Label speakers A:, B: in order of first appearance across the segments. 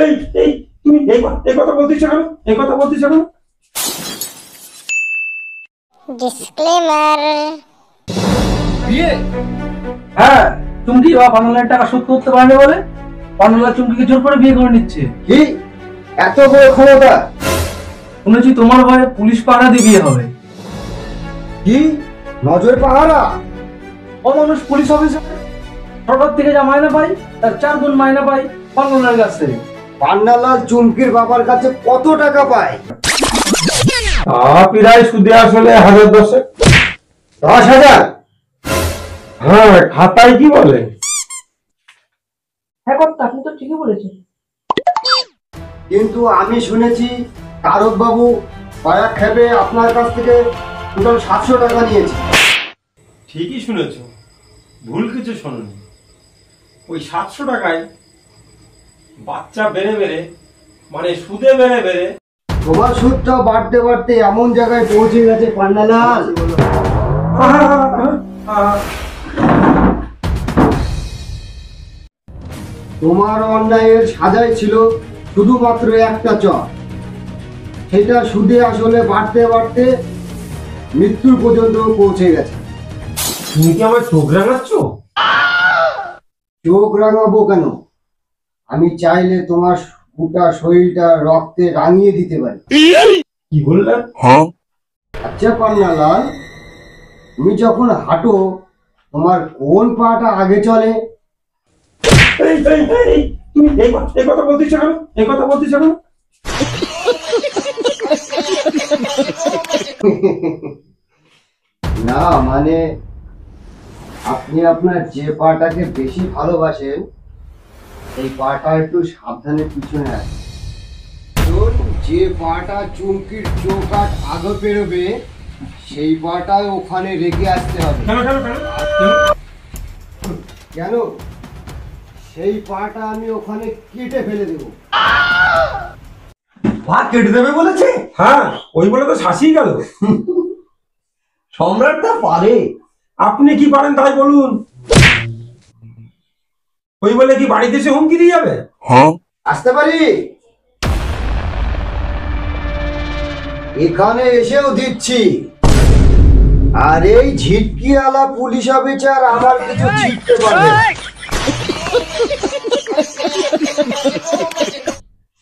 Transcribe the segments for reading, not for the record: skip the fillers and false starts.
A: এই এই তুমি এই কথা বলতেছ কেন? এই কথা বলতেছ কেন?
B: ডিসক্লেমার।
C: বিয়ে? হ্যাঁ, চুমকি বা পান্নালার টাকা শোধ করতে পারবে বলে পান্নালা চুমকিকে জোর করে বিয়ে করে নিচ্ছে।
D: কি এত বড় ক্ষমতা?
C: শুনেছি তোমার ভয়ে পুলিশ পাহারা দিয়ে বিয়ে হবে।
D: কি নজর পাহারা?
C: অমানুষ পুলিশ অফিসার সরকার থেকে যা মাইনা পাই তার 4 গুণ মাইনা পাই পান্নালার কাছ থেকে।
D: পান্নালাল চুমকির বাবার কাছে কত টাকা পায়?
A: প্রায় সুদে আসলে 1010।
D: 10,000?
A: হ্যাঁ, খাতায় কি বলে?
E: হ্যাঁ কর্তা, আপনি তো ঠিকই বলেছেন।
D: কিন্তু আমি শুনেছি তারক বাবু কয়েক খেপে আপনার কাছ থেকে টোটাল 700 টাকা নিয়েছে।
A: ঠিকই শুনেছ, ভুল কিছু শোনোনি। ওই 700 টাকায় বাচ্চা বেড়ে বেড়ে, মানে সুদে বেড়ে বেড়ে
D: তোমার সুদটা বাড়তে বাড়তে এমন জায়গায় পৌঁছে গেছে পান্নালাল, তোমার অন্যায়ের সাজাই ছিল শুধুমাত্র একটা চর, সেটা সুদে আসলে বাড়তে বাড়তে মৃত্যুর পর্যন্ত পৌঁছে গেছে।
A: তুমি কি আমার চোখ রাঙাচ্ছ?
D: চোখ রাঙাবো কেন? আমি চাইলে তোমার গোটা শরীরটা রক্তে রাঙিয়ে দিতে পারি।
A: কি বললেন?
D: আচ্ছা পান্নালাল, তুমি যখন হাঁটো তোমার কোন পাটা আগে চলে?
A: তুমি এই কথা বলতেছ কেন? এই কথা বলতেছ কেন?
D: না মানে আপনি আপনার যে পাটাকে বেশি ভালোবাসেন এই পাটা একটু সাবধানে পিছনে আছে। যে পাটা চুমকির চৌকাঠ আগে পেরোবে সেই পাটা ওখানে রেখে আসতে হবে। কেন? সেই পাটা আমি ওখানে কেটে ফেলে দেবো।
A: পা কেটে দেবে বলেছে? হ্যাঁ, ওই বলে তো শাসিয়ে গেল।
D: সম্রাটটা পারে।
A: আপনি কি পারেন তাই বলুন। ওই বলে কি বাড়িতে এসে হুমকি দিয়ে যাবে?
D: আসতে পারি? এখানে এসেও দিচ্ছি। আর এই ঝিটকিওয়ালা পুলিশ অফিসার আমার কিছু ছিটতে পারবে না।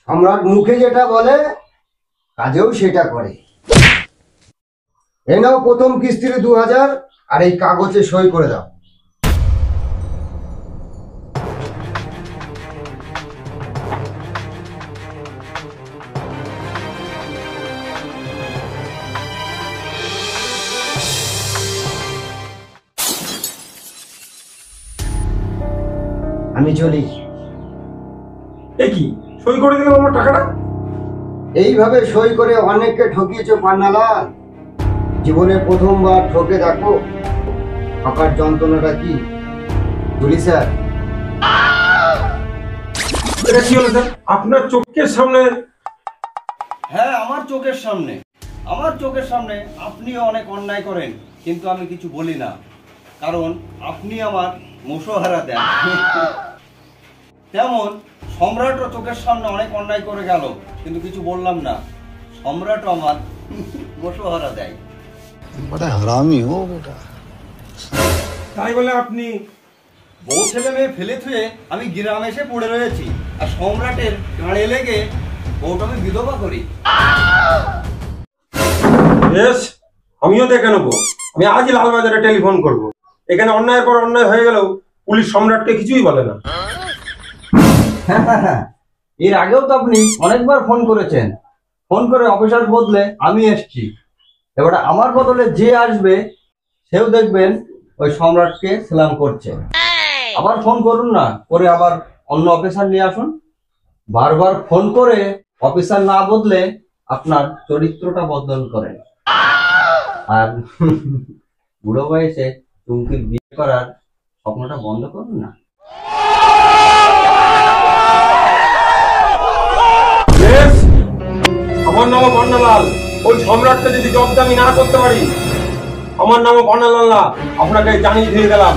D: সম্রাট মুখে যেটা বলে কাজেও সেটা করে। এ নাও প্রথম কিস্তির 2000 আর এই কাগজে সই করে দাও। আমি চলি।
A: এ কি সই করে দিলাম আমার টাকাটা?
D: এইভাবে সই করে অনেককে ঠকিয়েছো পান্নালাল। জীবনে প্রথমবার ঠকে দেখো ঠকার যন্ত্রণাটা কি। বলি স্যার।
A: এটা কি হলো স্যার? আপনার চোখের সামনে?
F: হ্যাঁ, আমার চোখের সামনে। আমার চোখের সামনে আপনিও অনেক অন্যায় করেন, কিন্তু আমি কিছু বলি না, কারণ আপনি আমার মোশহারা দেন। তেমন সম্রাটও চোখের সামনে অনেক অন্যায় করে গেল, কিন্তু কিছু বললাম না। সম্রাটও আমার মোশহারা দেয়।
G: বড় হারামি হো বেটা।
A: তাই বলে আপনি
F: বউ ছেলে মেয়ে ফেলে থুয়ে আমি গ্রামে এসে পড়ে রয়েছি, আর সম্রাটের গাড়ে লেগে বউটা আমি বিধবা করি?
A: বেশ, আমিও দেখে নেবো। আমি আজই লালবাজারে টেলিফোন করব। এখানে অন্যায়ের পর অন্যায় হয়ে গেলেও পুলিশ সম্রাটকে কিছুই বলে না।
F: এর আগেও তো আপনি অনেকবার ফোন করেছেন। ফোন করে অফিসার বদলে আমি এসছি। এবার আমার বদলে যে আসবে সেও দেখবেন ওই সম্রাটকে সালাম করছে। আবার ফোন করুন না, করে আবার অন্য অফিসার নিয়ে আসুন। বারবার ফোন করে অফিসার না বদলে আপনার চরিত্রটা বদল করেন। আর বুড়ো বয়সে চুমকির বিয়ে করার স্বপ্নটা বন্ধ করুন না।
A: আমার নাম পান্নালাল। ওই সম্রাটকে যদি জব্দ আমি না করতে পারি, আমার নাম পান্নালাল না, আপনাকে জানিয়ে দিয়ে গেলাম।